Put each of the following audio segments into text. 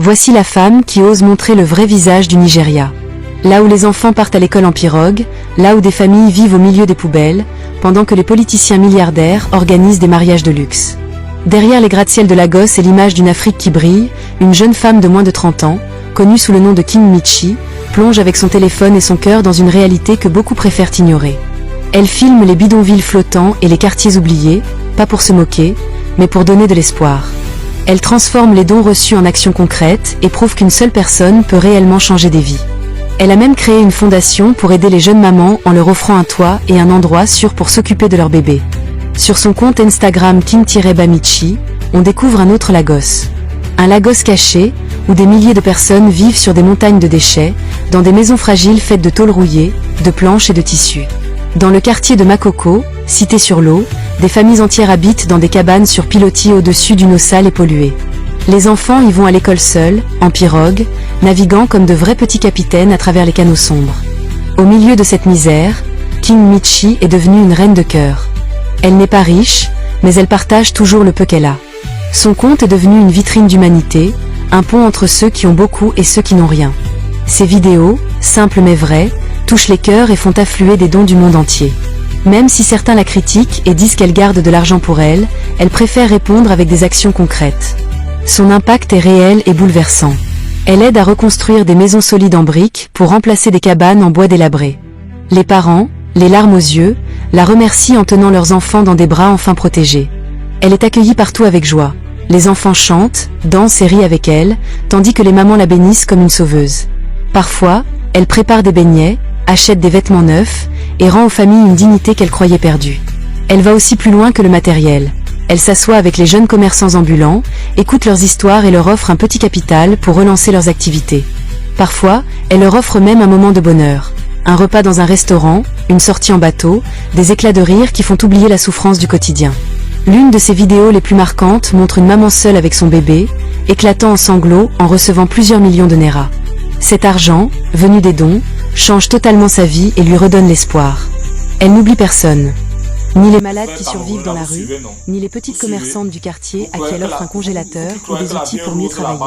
Voici la femme qui ose montrer le vrai visage du Nigeria. Là où les enfants partent à l'école en pirogue, là où des familles vivent au milieu des poubelles, pendant que les politiciens milliardaires organisent des mariages de luxe. Derrière les gratte-ciel de Lagos est l'image d'une Afrique qui brille, une jeune femme de moins de 30 ans, connue sous le nom de King Michi, plonge avec son téléphone et son cœur dans une réalité que beaucoup préfèrent ignorer. Elle filme les bidonvilles flottants et les quartiers oubliés, pas pour se moquer, mais pour donner de l'espoir. Elle transforme les dons reçus en actions concrètes et prouve qu'une seule personne peut réellement changer des vies. Elle a même créé une fondation pour aider les jeunes mamans en leur offrant un toit et un endroit sûr pour s'occuper de leur bébé. Sur son compte Instagram King-Bamichi, on découvre un autre Lagos. Un Lagos caché, où des milliers de personnes vivent sur des montagnes de déchets, dans des maisons fragiles faites de tôles rouillées, de planches et de tissus. Dans le quartier de Makoko, cité sur l'eau, des familles entières habitent dans des cabanes sur pilotis au-dessus d'une eau sale et polluée. Les enfants y vont à l'école seuls, en pirogue, naviguant comme de vrais petits capitaines à travers les canaux sombres. Au milieu de cette misère, King Michi est devenue une reine de cœur. Elle n'est pas riche, mais elle partage toujours le peu qu'elle a. Son compte est devenu une vitrine d'humanité, un pont entre ceux qui ont beaucoup et ceux qui n'ont rien. Ses vidéos, simples mais vraies, touchent les cœurs et font affluer des dons du monde entier. Même si certains la critiquent et disent qu'elle garde de l'argent pour elle préfère répondre avec des actions concrètes. Son impact est réel et bouleversant. Elle aide à reconstruire des maisons solides en briques pour remplacer des cabanes en bois délabré. Les parents, les larmes aux yeux, la remercient en tenant leurs enfants dans des bras enfin protégés. Elle est accueillie partout avec joie. Les enfants chantent, dansent et rient avec elle, tandis que les mamans la bénissent comme une sauveuse. Parfois, elle prépare des beignets, achète des vêtements neufs et rend aux familles une dignité qu'elle croyait perdue. Elle va aussi plus loin que le matériel. Elle s'assoit avec les jeunes commerçants ambulants, écoute leurs histoires et leur offre un petit capital pour relancer leurs activités. Parfois, elle leur offre même un moment de bonheur. Un repas dans un restaurant, une sortie en bateau, des éclats de rire qui font oublier la souffrance du quotidien. L'une de ses vidéos les plus marquantes montre une maman seule avec son bébé, éclatant en sanglots en recevant plusieurs millions de naira. Cet argent, venu des dons, change totalement sa vie et lui redonne l'espoir. Elle n'oublie personne. Ni les malades qui survivent dans la rue, ni les petites commerçantes du quartier à qui elle offre un congélateur ou des outils pour mieux travailler.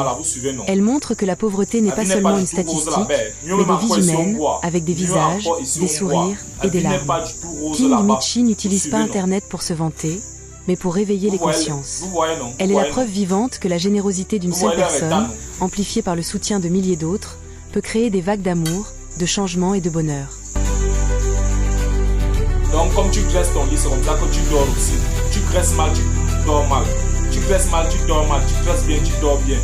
Elle montre que la pauvreté n'est pas seulement une statistique, mais des vies humaines, avec des visages, des sourires et des larmes. King Michi n'utilise pas Internet pour se vanter, mais pour réveiller les consciences. Elle est la preuve vivante que la générosité d'une seule personne, amplifiée par le soutien de milliers d'autres, peut créer des vagues d'amour, de changement et de bonheur. Donc comme tu graisses ton lit, c'est comme ça que tu dors aussi. Tu graisses mal, tu dors mal. Tu graisses mal, tu dors mal. Tu graisses bien, tu dors bien.